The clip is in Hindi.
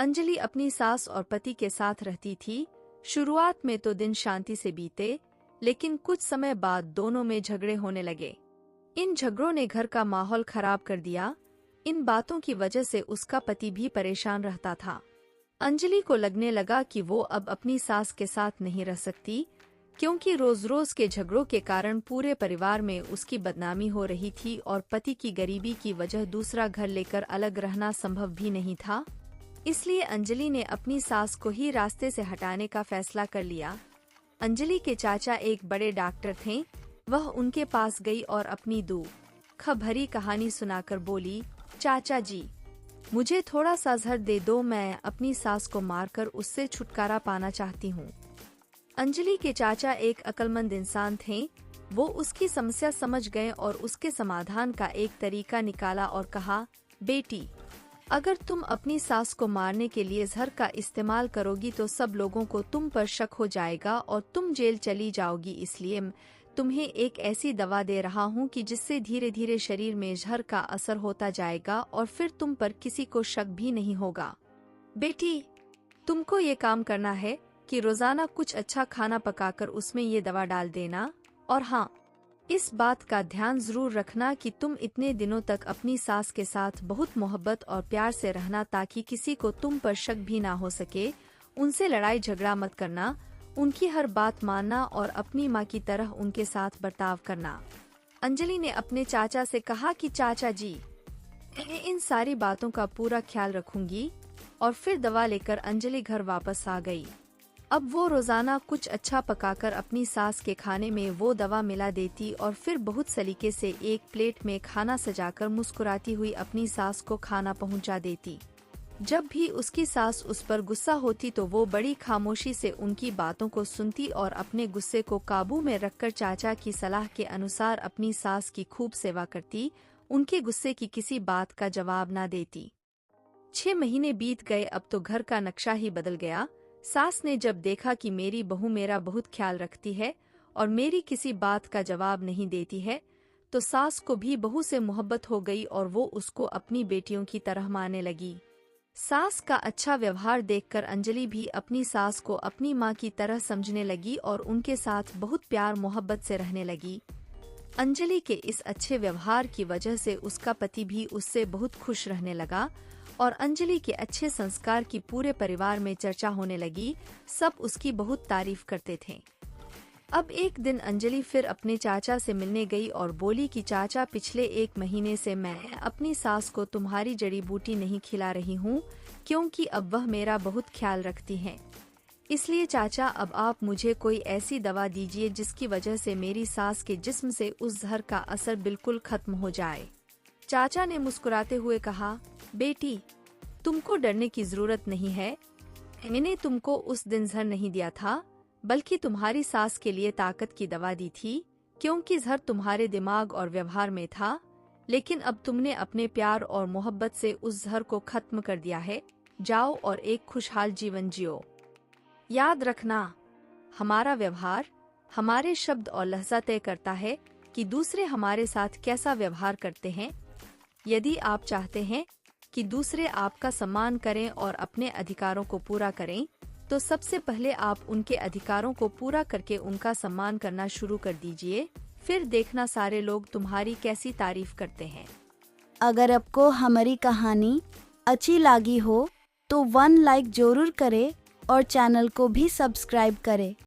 अंजलि अपनी सास और पति के साथ रहती थी। शुरुआत में तो दिन शांति से बीते, लेकिन कुछ समय बाद दोनों में झगड़े होने लगे। इन झगड़ों ने घर का माहौल खराब कर दिया। इन बातों की वजह से उसका पति भी परेशान रहता था। अंजलि को लगने लगा कि वो अब अपनी सास के साथ नहीं रह सकती, क्योंकि रोज रोज के झगड़ों के कारण पूरे परिवार में उसकी बदनामी हो रही थी और पति की गरीबी की वजह दूसरा घर लेकर अलग रहना संभव भी नहीं था। इसलिए अंजलि ने अपनी सास को ही रास्ते से हटाने का फैसला कर लिया। अंजलि के चाचा एक बड़े डॉक्टर थे। वह उनके पास गई और अपनी दुख भरी कहानी सुनाकर बोली, चाचा जी, मुझे थोड़ा सा जहर दे दो, मैं अपनी सास को मारकर उससे छुटकारा पाना चाहती हूँ। अंजलि के चाचा एक अक्लमंद इंसान थे। वो उसकी समस्या समझ गए और उसके समाधान का एक तरीका निकाला और कहा, बेटी, अगर तुम अपनी सास को मारने के लिए जहर का इस्तेमाल करोगी तो सब लोगों को तुम पर शक हो जाएगा और तुम जेल चली जाओगी। इसलिए तुम्हें एक ऐसी दवा दे रहा हूँ कि जिससे धीरे धीरे शरीर में जहर का असर होता जाएगा और फिर तुम पर किसी को शक भी नहीं होगा। बेटी, तुमको ये काम करना है कि रोजाना कुछ अच्छा खाना पकाकर उसमें ये दवा डाल देना, और हाँ, इस बात का ध्यान जरूर रखना कि तुम इतने दिनों तक अपनी सास के साथ बहुत मोहब्बत और प्यार से रहना, ताकि किसी को तुम पर शक भी ना हो सके। उनसे लड़ाई झगड़ा मत करना, उनकी हर बात मानना और अपनी माँ की तरह उनके साथ बर्ताव करना। अंजलि ने अपने चाचा से कहा कि चाचा जी, मैं इन सारी बातों का पूरा ख्याल रखूंगी। और फिर दवा लेकर अंजलि घर वापस आ गई। अब वो रोजाना कुछ अच्छा पकाकर अपनी सास के खाने में वो दवा मिला देती और फिर बहुत सलीके से एक प्लेट में खाना सजाकर मुस्कुराती हुई अपनी सास को खाना पहुंचा देती। जब भी उसकी सास उस पर गुस्सा होती तो वो बड़ी खामोशी से उनकी बातों को सुनती और अपने गुस्से को काबू में रखकर चाचा की सलाह के अनुसार अपनी सास की खूब सेवा करती, उनके गुस्से की किसी बात का जवाब ना देती। 6 महीने बीत गए। अब तो घर का नक्शा ही बदल गया। सास ने जब देखा कि मेरी बहू मेरा बहुत ख्याल रखती है और मेरी किसी बात का जवाब नहीं देती है, तो सास को भी बहू से मोहब्बत हो गई और वो उसको अपनी बेटियों की तरह मानने लगी। सास का अच्छा व्यवहार देखकर अंजलि भी अपनी सास को अपनी माँ की तरह समझने लगी और उनके साथ बहुत प्यार मोहब्बत से रहने लगी। अंजलि के इस अच्छे व्यवहार की वजह से उसका पति भी उससे बहुत खुश रहने लगा और अंजलि के अच्छे संस्कार की पूरे परिवार में चर्चा होने लगी। सब उसकी बहुत तारीफ करते थे। अब एक दिन अंजलि फिर अपने चाचा से मिलने गई और बोली कि चाचा, पिछले 1 महीने से मैं अपनी सास को तुम्हारी जड़ी बूटी नहीं खिला रही हूँ, क्योंकि अब वह मेरा बहुत ख्याल रखती हैं। इसलिए चाचा, अब आप मुझे कोई ऐसी दवा दीजिए जिसकी वजह से मेरी सास के जिस्म से उस जहर का असर बिल्कुल खत्म हो जाए। चाचा ने मुस्कुराते हुए कहा, बेटी, तुमको डरने की जरूरत नहीं है। मैंने तुमको उस दिन जहर नहीं दिया था, बल्कि तुम्हारी सास के लिए ताकत की दवा दी थी, क्योंकि जहर तुम्हारे दिमाग और व्यवहार में था। लेकिन अब तुमने अपने प्यार और मोहब्बत से उस जहर को खत्म कर दिया है। जाओ और एक खुशहाल जीवन जियो। याद रखना, हमारा व्यवहार, हमारे शब्द और लहजा तय करता है कि दूसरे हमारे साथ कैसा व्यवहार करते हैं। यदि आप चाहते हैं कि दूसरे आपका सम्मान करें और अपने अधिकारों को पूरा करें, तो सबसे पहले आप उनके अधिकारों को पूरा करके उनका सम्मान करना शुरू कर दीजिए। फिर देखना सारे लोग तुम्हारी कैसी तारीफ करते हैं। अगर आपको हमारी कहानी अच्छी लगी हो तो 1 लाइक जरूर करें और चैनल को भी सब्सक्राइब करें।